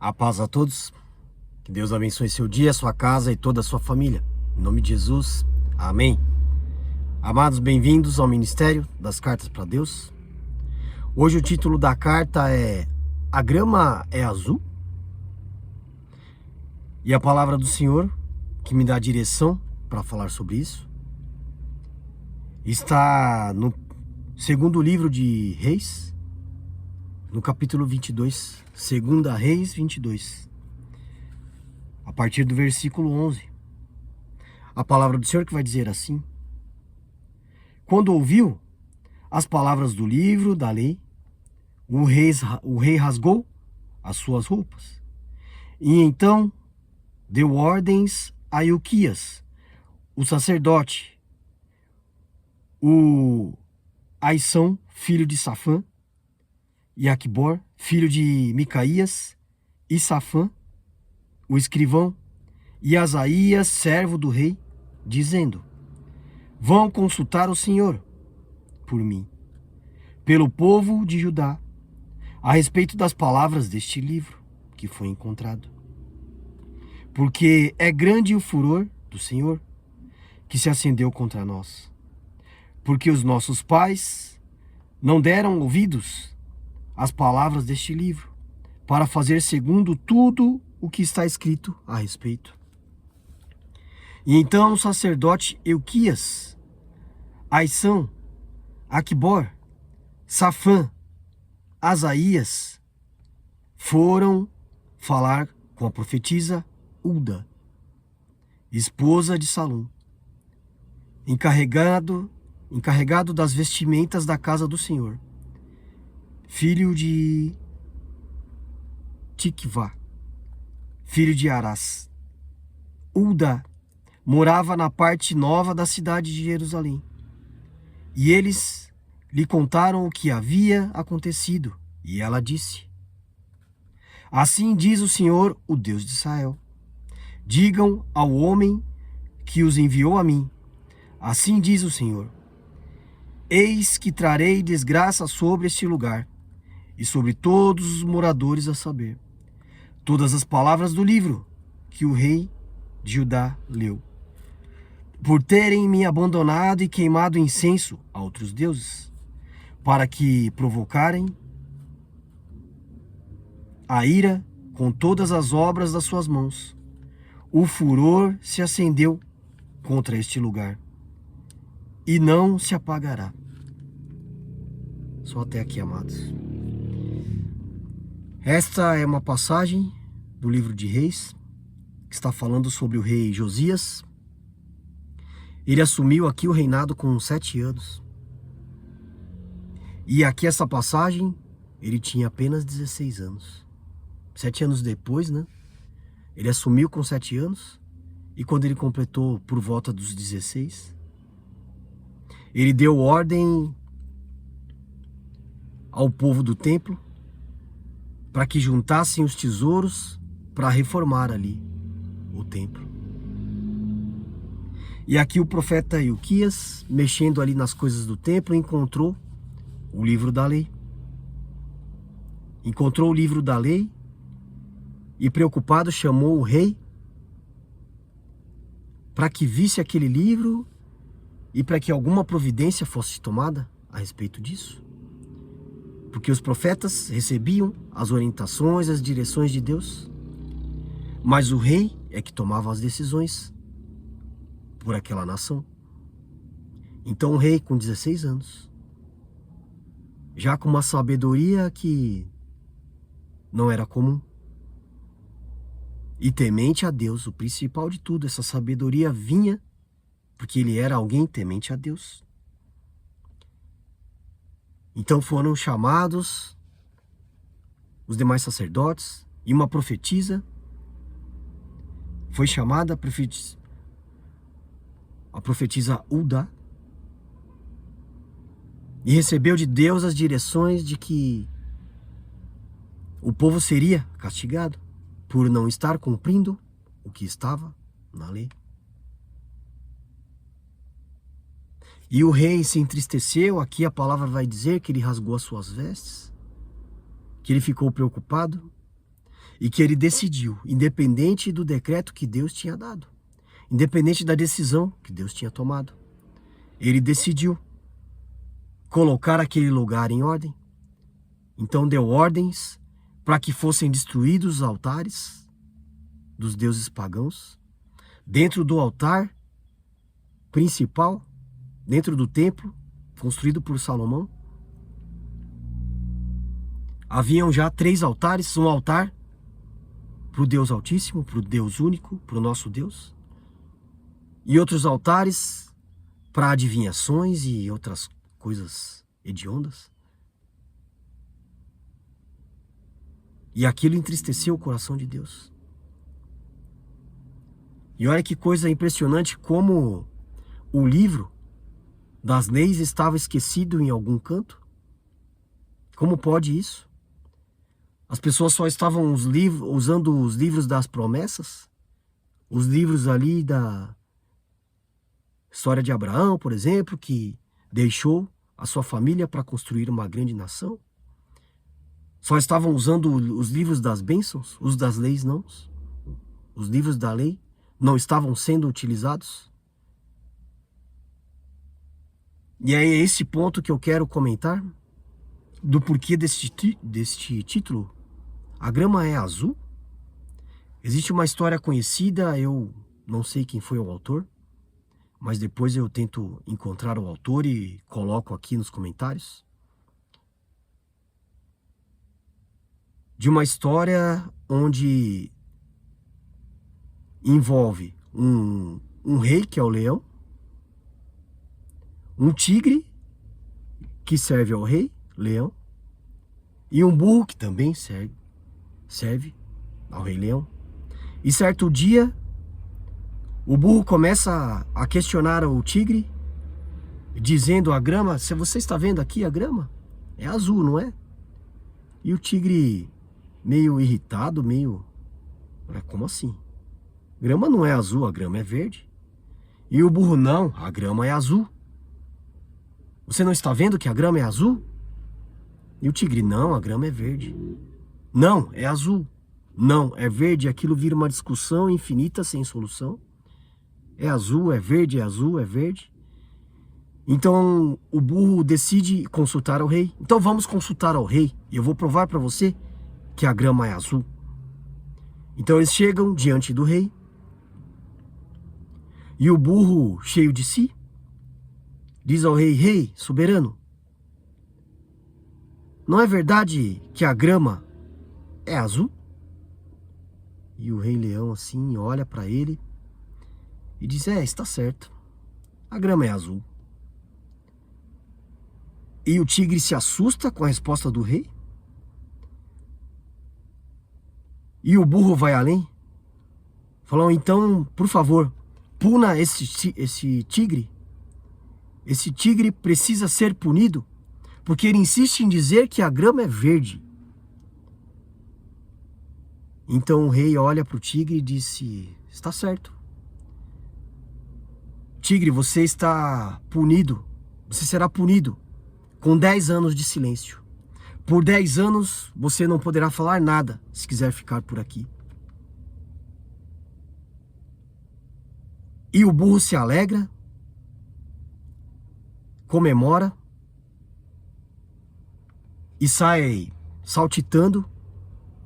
A paz a todos, que Deus abençoe seu dia, sua casa e toda a sua família. Em nome de Jesus, amém. Amados, bem-vindos ao Ministério das Cartas para Deus. Hoje o título da carta é A Grama é Azul? E a palavra do Senhor, que me dá direção para falar sobre isso, está no segundo livro de Reis, no capítulo 22, Segunda Reis 22, a partir do versículo 11. A palavra do Senhor que vai dizer assim: Quando ouviu as palavras do livro da lei, o rei rasgou as suas roupas, e então deu ordens a Ilquias, o sacerdote, o Aissão, filho de Safã, e Aquibor, filho de Micaías, e Safã, o escrivão, e Asaías, servo do rei, dizendo: Vão consultar o Senhor por mim, pelo povo de Judá, a respeito das palavras deste livro que foi encontrado. Porque é grande o furor do Senhor que se acendeu contra nós, porque os nossos pais não deram ouvidos às palavras deste livro, para fazer segundo tudo o que está escrito a respeito. E então o sacerdote Ilquias, Aissão, Aquibor, Safã, Asaías foram falar com a profetisa Ulda, esposa de Salum, encarregado das vestimentas da casa do Senhor, filho de Tikvá, filho de Arás. Ulda morava na parte nova da cidade de Jerusalém. E eles lhe contaram o que havia acontecido. E ela disse: Assim diz o Senhor, o Deus de Israel: Digam ao homem que os enviou a mim: Assim diz o Senhor: Eis que trarei desgraça sobre este lugar e sobre todos os moradores, a saber, todas as palavras do livro que o rei de Judá leu, por terem me abandonado e queimado incenso a outros deuses, para que provocarem a ira com todas as obras das suas mãos. O furor se acendeu contra este lugar e não se apagará. Só até aqui, amados. Esta é uma passagem do livro de Reis, que está falando sobre o rei Josias. Ele assumiu aqui o reinado com 7 anos. E aqui essa passagem, ele tinha apenas 16 anos. 7 anos depois, né? Ele assumiu com 7 anos. E quando ele completou por volta dos 16, ele deu ordem ao povo do templo para que juntassem os tesouros para reformar ali o templo. E aqui o profeta Ilquias, mexendo ali nas coisas do templo, encontrou o livro da lei. Encontrou o livro da lei e, preocupado, chamou o rei para que visse aquele livro e para que alguma providência fosse tomada a respeito disso. Porque os profetas recebiam as orientações, as direções de Deus, mas o rei é que tomava as decisões por aquela nação. Então o rei, com 16 anos, já com uma sabedoria que não era comum, e temente a Deus, o principal de tudo, essa sabedoria vinha porque ele era alguém temente a Deus. Então foram chamados os demais sacerdotes, e uma profetisa foi chamada, a profetisa Ulda, e recebeu de Deus as direções de que o povo seria castigado por não estar cumprindo o que estava na lei. E o rei se entristeceu. Aqui a palavra vai dizer que ele rasgou as suas vestes, que ele ficou preocupado. E que ele decidiu, independente do decreto que Deus tinha dado, independente da decisão que Deus tinha tomado. Ele decidiu colocar aquele lugar em ordem. Então deu ordens para que fossem destruídos os altares dos deuses pagãos. Dentro do altar principal, dentro do templo, construído por Salomão, haviam já 3 altares, um altar para o Deus Altíssimo, para o Deus único, para o nosso Deus, e outros altares para adivinhações e outras coisas hediondas. E aquilo entristeceu o coração de Deus. E olha que coisa impressionante, como o livro das leis estava esquecido em algum canto. Como pode isso? As pessoas só estavam usando os livros das promessas, os livros ali da história de Abraão, por exemplo, que deixou a sua família para construir uma grande nação. Só estavam usando os livros das bênçãos, os das leis não. Os livros da lei não estavam sendo utilizados. E é esse ponto que eu quero comentar, do porquê deste título. A grama é azul? Existe uma história conhecida, eu não sei quem foi o autor, mas depois eu tento encontrar o autor e coloco aqui nos comentários. De uma história onde envolve um rei, que é o leão, um tigre, que serve ao rei, leão, e um burro, que também serve ao rei leão. E certo dia, o burro começa a questionar o tigre, dizendo: a grama, se você está vendo aqui, a grama é azul, não é? E o tigre, meio irritado, como assim? Grama não é azul, a grama é verde. E o burro: não, a grama é azul. Você não está vendo que a grama é azul? E o tigre: não, a grama é verde. Não, é azul. Não, é verde. Aquilo vira uma discussão infinita sem solução. É azul, é verde, é azul, é verde. Então o burro decide consultar ao rei. Então vamos consultar ao rei e eu vou provar para você que a grama é azul. Então eles chegam diante do rei. E o burro, cheio de si, diz ao rei: rei, soberano, não é verdade que a grama é azul? E o rei leão assim olha para ele e diz: está certo, a grama é azul. E o tigre se assusta com a resposta do rei. E o burro vai além, falou: então, por favor, puna esse tigre. Esse tigre precisa ser punido, porque ele insiste em dizer que a grama é verde. Então o rei olha para o tigre e disse: está certo. Tigre, você está punido. Você será punido com 10 anos de silêncio. Por 10 anos você não poderá falar nada se quiser ficar por aqui. E o burro se alegra, comemora e sai saltitando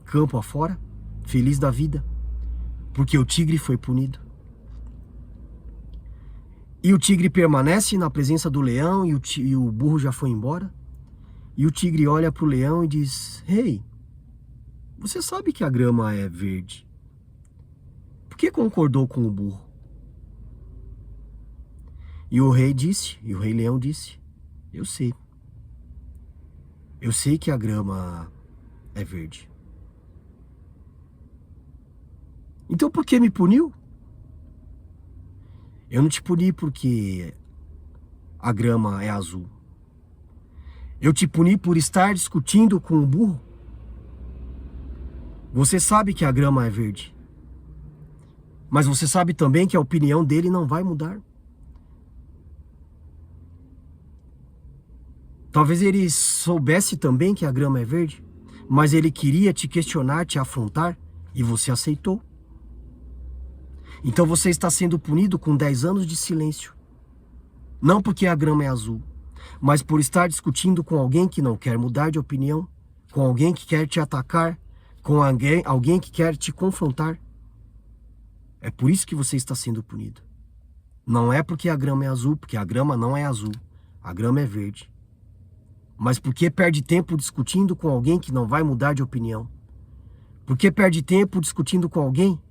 campo afora, feliz da vida, porque o tigre foi punido. E o tigre permanece na presença do leão e o burro já foi embora. E o tigre olha para o leão e diz: rei, você sabe que a grama é verde. Por que concordou com o burro? E o rei leão disse: eu sei. Eu sei que a grama é verde. Então por que me puniu? Eu não te puni porque a grama é azul. Eu te puni por estar discutindo com o burro. Você sabe que a grama é verde. Mas você sabe também que a opinião dele não vai mudar. Talvez ele soubesse também que a grama é verde, mas ele queria te questionar, te afrontar, E você aceitou. Então você está sendo punido com 10 anos de silêncio. Não porque a grama é azul, mas por estar discutindo com alguém que não quer mudar de opinião, com alguém que quer te atacar, com alguém que quer te confrontar. É por isso que você está sendo punido. Não é porque a grama é azul, porque a grama não é azul. A grama é verde. Mas porque perde tempo discutindo com alguém que não vai mudar de opinião? Porque perde tempo discutindo com alguém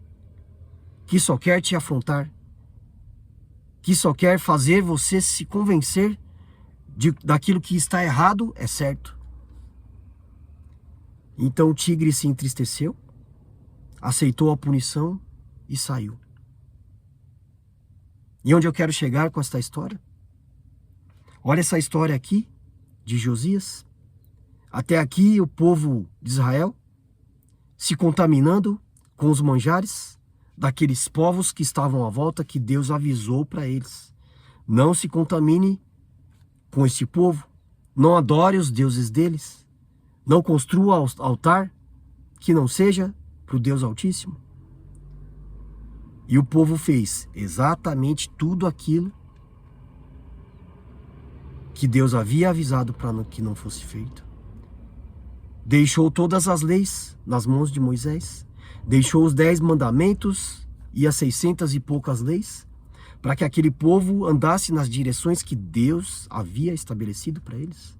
que só quer te afrontar? Que só quer fazer você se convencer daquilo que está errado é certo? Então o tigre se entristeceu, aceitou a punição e saiu. E onde eu quero chegar com esta história? Olha essa história aqui de Josias. Até aqui o povo de Israel se contaminando com os manjares daqueles povos que estavam à volta, que Deus avisou para eles. Não se contamine com este povo, não adore os deuses deles, não construa altar que não seja para o Deus Altíssimo. E o povo fez exatamente tudo aquilo que Deus havia avisado para que não fosse feito. Deixou todas as leis nas mãos de Moisés, deixou os 10 mandamentos e as 600 e poucas leis, para que aquele povo andasse nas direções que Deus havia estabelecido para eles.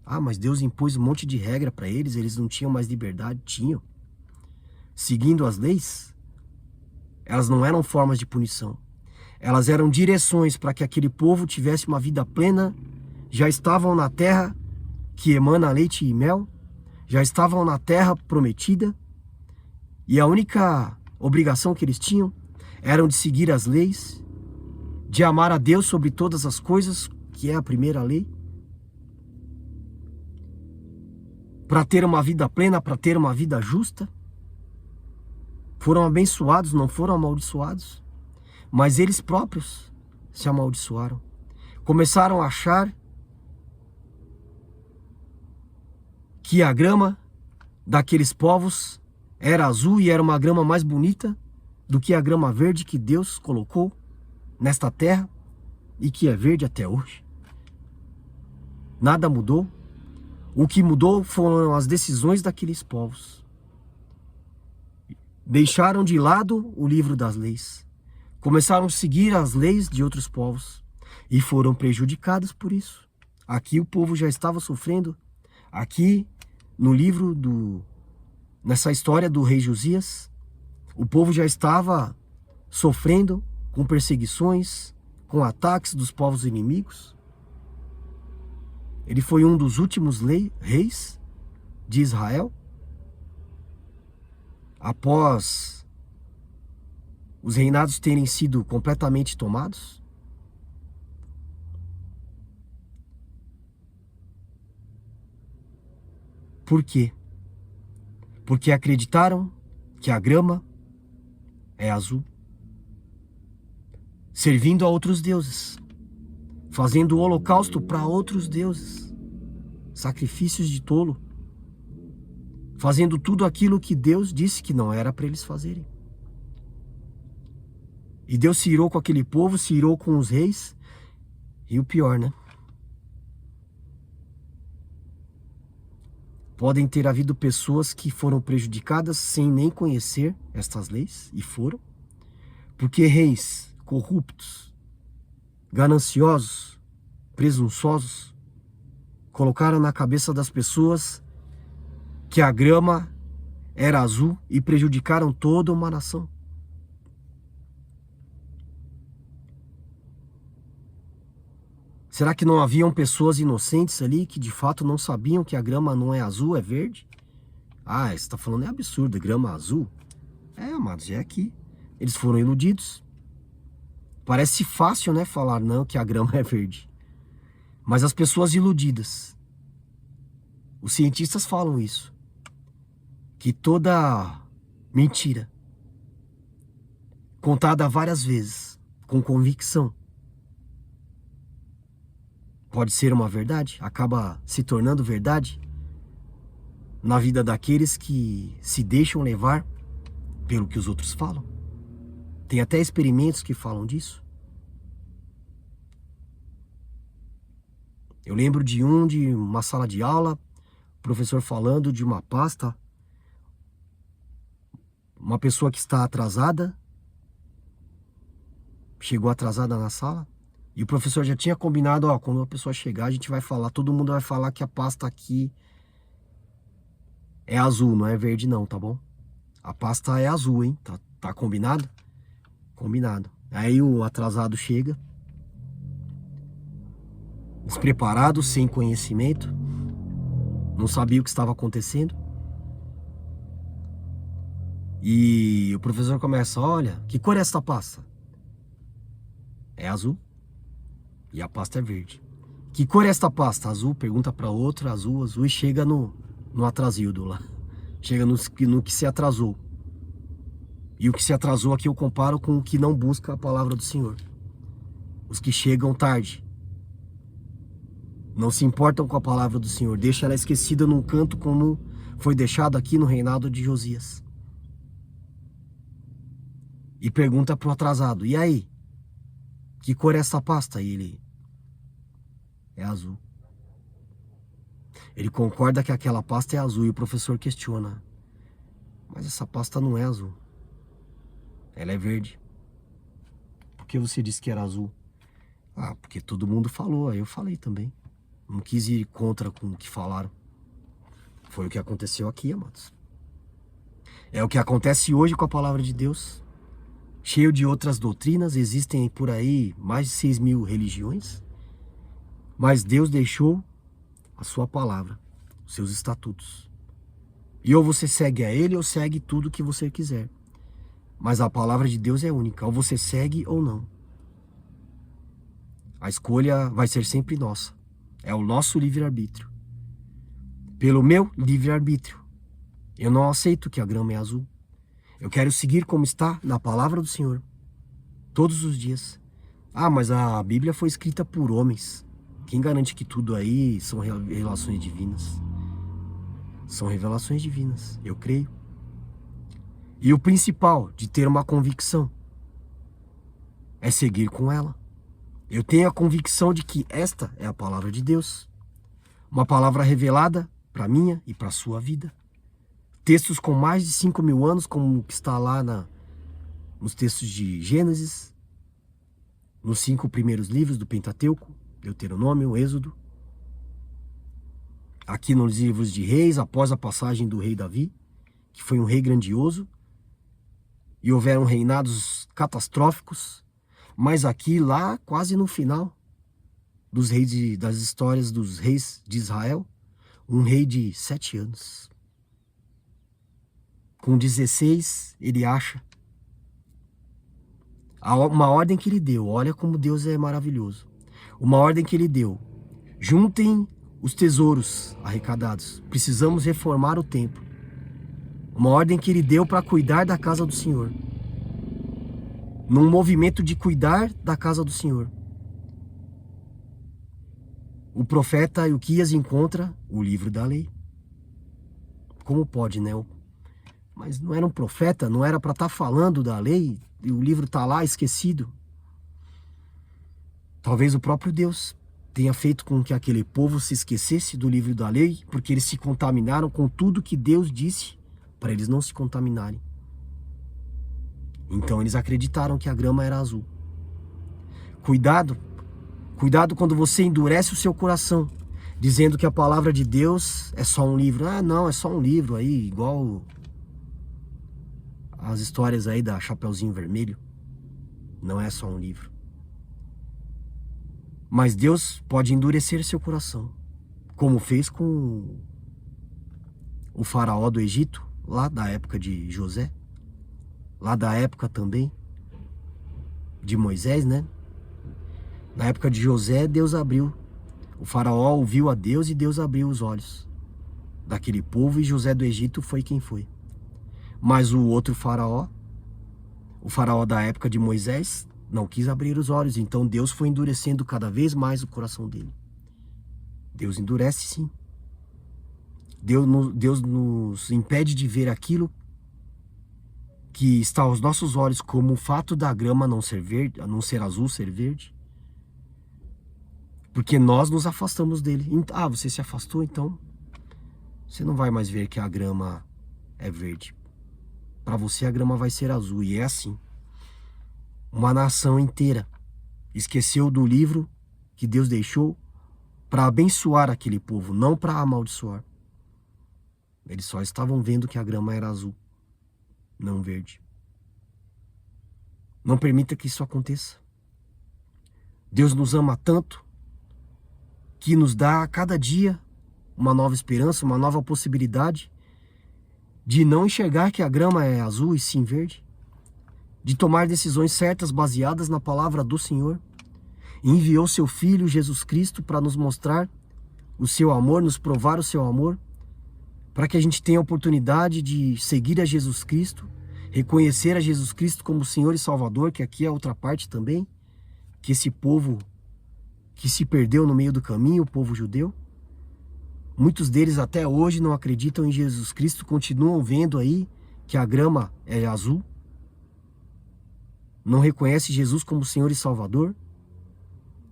Ah, mas Deus impôs um monte de regra para eles, eles não tinham mais liberdade? Tinham. Seguindo as leis, elas não eram formas de punição. Elas eram direções para que aquele povo tivesse uma vida plena. Já estavam na terra que emana leite e mel, já estavam na terra prometida, e a única obrigação que eles tinham era de seguir as leis, de amar a Deus sobre todas as coisas, que é a primeira lei, para ter uma vida plena, para ter uma vida justa. Foram abençoados, não foram amaldiçoados, mas eles próprios se amaldiçoaram. Começaram a achar que a grama daqueles povos era azul e era uma grama mais bonita do que a grama verde que Deus colocou nesta terra e que é verde até hoje. Nada mudou. O que mudou foram as decisões daqueles povos. Deixaram de lado o livro das leis. Começaram a seguir as leis de outros povos e foram prejudicados por isso. Aqui o povo já estava sofrendo. Aqui no livro nessa história do rei Josias, o povo já estava sofrendo com perseguições, com ataques dos povos inimigos. Ele foi um dos últimos reis de Israel. Após os reinados terem sido completamente tomados. Por quê? Porque acreditaram que a grama é azul, servindo a outros deuses, fazendo holocausto para outros deuses, sacrifícios de tolo, fazendo tudo aquilo que Deus disse que não era para eles fazerem. E Deus se irou com aquele povo, se irou com os reis, e o pior, né? Podem ter havido pessoas que foram prejudicadas sem nem conhecer estas leis, e foram, porque reis corruptos, gananciosos, presunçosos, colocaram na cabeça das pessoas que a grama era azul e prejudicaram toda uma nação. Será que não haviam pessoas inocentes ali que de fato não sabiam que a grama não é azul, é verde? Ah, você está falando é absurdo, grama azul? É, amados, é aqui. Eles foram iludidos. Parece fácil, né, falar não, que a grama é verde. Mas as pessoas iludidas, os cientistas falam isso, que toda mentira, contada várias vezes, com convicção, pode ser uma verdade, acaba se tornando verdade na vida daqueles que se deixam levar pelo que os outros falam. Tem até experimentos que falam disso. Eu lembro de uma sala de aula, professor falando de uma pasta, uma pessoa que está atrasada, chegou atrasada na sala, e o professor já tinha combinado, ó, quando a pessoa chegar, a gente vai falar, todo mundo vai falar que a pasta aqui é azul, não é verde não, tá bom? A pasta é azul, hein? Tá combinado? Combinado. Aí o atrasado chega, despreparado, sem conhecimento, não sabia o que estava acontecendo. E o professor começa, olha, que cor é essa pasta? É azul. E a pasta é verde. Que cor é esta pasta? Azul, pergunta para outra, azul, azul, e chega no atrasildo lá. Chega no que se atrasou. E o que se atrasou aqui eu comparo com o que não busca a palavra do Senhor. Os que chegam tarde. Não se importam com a palavra do Senhor. Deixa ela esquecida num canto como foi deixado aqui no reinado de Josias. E pergunta pro atrasado, e aí? Que cor é essa pasta? E ele, é azul. Ele concorda que aquela pasta é azul e o professor questiona, mas essa pasta não é azul. Ela é verde. Por que você disse que era azul? Ah, porque todo mundo falou, aí eu falei também. Não quis ir contra com o que falaram. Foi o que aconteceu aqui, amados. É o que acontece hoje com a palavra de Deus. Cheio de outras doutrinas, existem por aí mais de 6.000 religiões. Mas Deus deixou a sua palavra, os seus estatutos. E ou você segue a Ele ou segue tudo que você quiser. Mas a palavra de Deus é única, ou você segue ou não. A escolha vai ser sempre nossa. É o nosso livre-arbítrio. Pelo meu livre-arbítrio, eu não aceito que a grama é azul. Eu quero seguir como está na palavra do Senhor, todos os dias. Ah, mas a Bíblia foi escrita por homens. Quem garante que tudo aí são revelações divinas? São revelações divinas, eu creio. E o principal de ter uma convicção é seguir com ela. Eu tenho a convicção de que esta é a palavra de Deus. Uma palavra revelada para a minha e para a sua vida. Textos com mais de 5.000 anos, como o que está lá nos textos de Gênesis, nos 5 primeiros livros do Pentateuco, Deuteronômio, Êxodo. Aqui nos livros de Reis, após a passagem do rei Davi, que foi um rei grandioso, e houveram reinados catastróficos, mas aqui, lá, quase no final dos reis das histórias dos reis de Israel, um rei de 7 anos. Com 16, ele acha uma ordem que ele deu. Olha como Deus é maravilhoso. Uma ordem que ele deu. Juntem os tesouros arrecadados. Precisamos reformar o templo. Uma ordem que ele deu para cuidar da casa do Senhor. Num movimento de cuidar da casa do Senhor. O profeta Ilquias encontra o livro da lei. Como pode, né? Mas não era um profeta, não era para estar falando da lei, e o livro está lá esquecido. Talvez o próprio Deus tenha feito com que aquele povo se esquecesse do livro da lei, porque eles se contaminaram com tudo que Deus disse para eles não se contaminarem. Então eles acreditaram que a grama era azul. Cuidado quando você endurece o seu coração, dizendo que a palavra de Deus é só um livro. Ah, não, é só um livro aí, igual as histórias aí da Chapeuzinho Vermelho. Não é só um livro. Mas Deus pode endurecer seu coração, como fez com o faraó do Egito, lá da época de José, lá da época também de Moisés, né? Na época de José, Deus abriu. O faraó ouviu a Deus e Deus abriu os olhos daquele povo, e José do Egito foi quem foi. Mas o outro faraó, o faraó da época de Moisés, não quis abrir os olhos. Então Deus foi endurecendo cada vez mais o coração dele. Deus endurece, sim. Deus nos impede de ver aquilo que está aos nossos olhos como o fato da grama não ser verde, não ser azul, ser verde, porque nós nos afastamos dele. Você se afastou, então você não vai mais ver que a grama é verde. Para você a grama vai ser azul, e é assim. Uma nação inteira esqueceu do livro que Deus deixou para abençoar aquele povo, não para amaldiçoar. Eles só estavam vendo que a grama era azul, não verde. Não permita que isso aconteça. Deus nos ama tanto que nos dá a cada dia uma nova esperança, uma nova possibilidade de não enxergar que a grama é azul e sim verde, de tomar decisões certas baseadas na palavra do Senhor. E enviou seu Filho Jesus Cristo para nos mostrar o seu amor, nos provar o seu amor, para que a gente tenha a oportunidade de seguir a Jesus Cristo, reconhecer a Jesus Cristo como Senhor e Salvador, que aqui é a outra parte também, que esse povo que se perdeu no meio do caminho, o povo judeu, muitos deles até hoje não acreditam em Jesus Cristo, continuam vendo aí que a grama é azul, não reconhecem Jesus como Senhor e Salvador,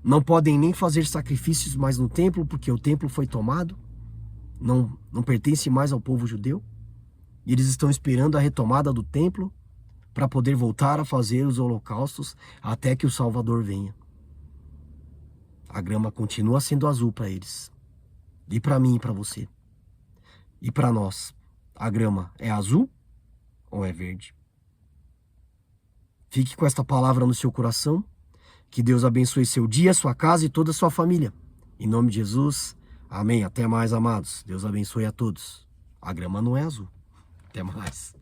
não podem nem fazer sacrifícios mais no templo, porque o templo foi tomado, não pertence mais ao povo judeu, e eles estão esperando a retomada do templo para poder voltar a fazer os holocaustos até que o Salvador venha. A grama continua sendo azul para eles, e para mim e para você, e para nós. A grama é azul ou é verde? Fique com esta palavra no seu coração. Que Deus abençoe seu dia, sua casa e toda a sua família. Em nome de Jesus, amém. Até mais, amados. Deus abençoe a todos. A grama não é azul. Até mais.